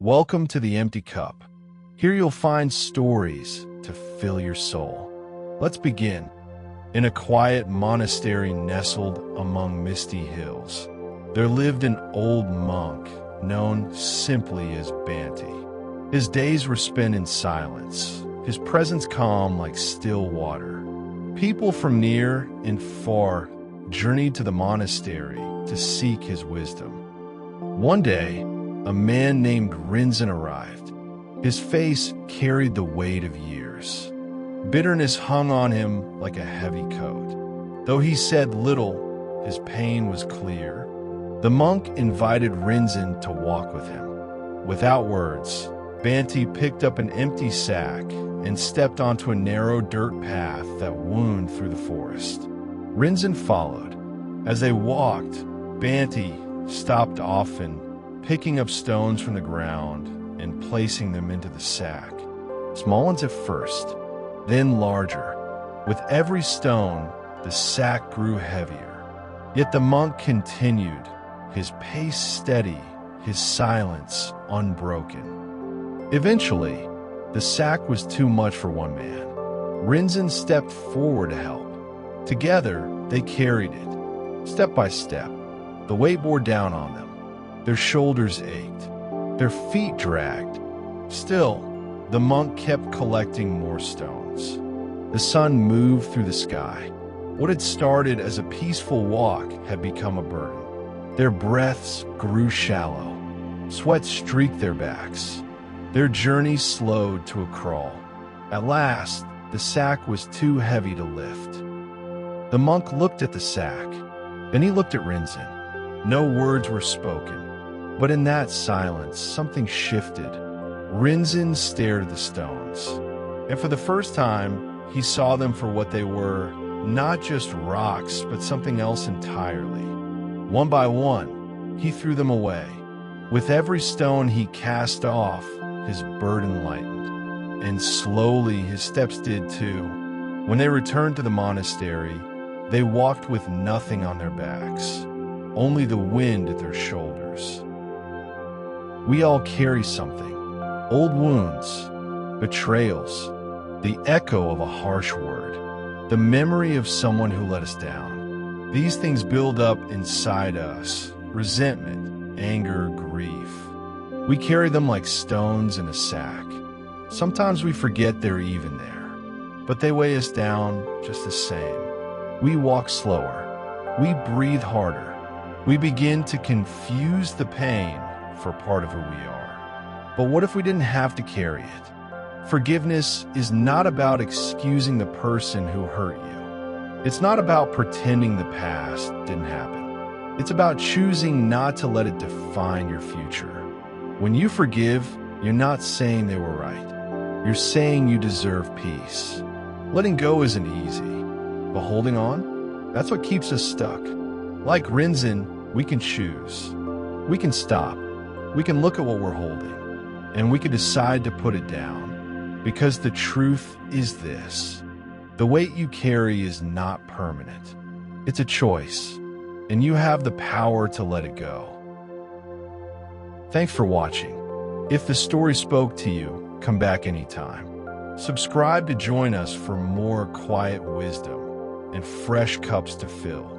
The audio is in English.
Welcome to the Empty Cup. Here you'll find stories to fill your soul. Let's begin. In a quiet monastery nestled among misty hills, there lived an old monk known simply as Banti. His days were spent in silence, his presence calm like still water. People from near and far journeyed to the monastery to seek his wisdom. One day, a man named Rinzin arrived. His face carried the weight of years. Bitterness hung on him like a heavy coat. Though he said little, his pain was clear. The monk invited Rinzin to walk with him. Without words, Banti picked up an empty sack and stepped onto a narrow dirt path that wound through the forest. Rinzin followed. As they walked, Banti stopped often, picking up stones from the ground and placing them into the sack. Small ones at first, then larger. With every stone, the sack grew heavier. Yet the monk continued, his pace steady, his silence unbroken. Eventually, the sack was too much for one man. Rinzin stepped forward to help. Together, they carried it. Step by step, the weight bore down on them. Their shoulders ached. Their feet dragged. Still, the monk kept collecting more stones. The sun moved through the sky. What had started as a peaceful walk had become a burden. Their breaths grew shallow. Sweat streaked their backs. Their journey slowed to a crawl. At last, the sack was too heavy to lift. The monk looked at the sack. Then he looked at Rinzin. No words were spoken. But in that silence, something shifted. Rinzin stared at the stones. And for the first time, he saw them for what they were, not just rocks, but something else entirely. One by one, he threw them away. With every stone he cast off, his burden lightened. And slowly his steps did too. When they returned to the monastery, they walked with nothing on their backs, only the wind at their shoulders. We all carry something. Old wounds, betrayals, the echo of a harsh word, the memory of someone who let us down. These things build up inside us, resentment, anger, grief. We carry them like stones in a sack. Sometimes we forget they're even there, but they weigh us down just the same. We walk slower. We breathe harder. We begin to confuse the pain for part of who we are. But what if we didn't have to carry it? Forgiveness is not about excusing the person who hurt you. It's not about pretending the past didn't happen. It's about choosing not to let it define your future. When you forgive, you're not saying they were right. You're saying you deserve peace. Letting go isn't easy, but holding on, that's what keeps us stuck. Like Rinzin, we can choose. We can stop. We can look at what we're holding, and we can decide to put it down. Because the truth is this: the weight you carry is not permanent. It's a choice, and you have the power to let it go. Thanks for watching. If the story spoke to you, come back anytime. Subscribe to join us for more quiet wisdom and fresh cups to fill.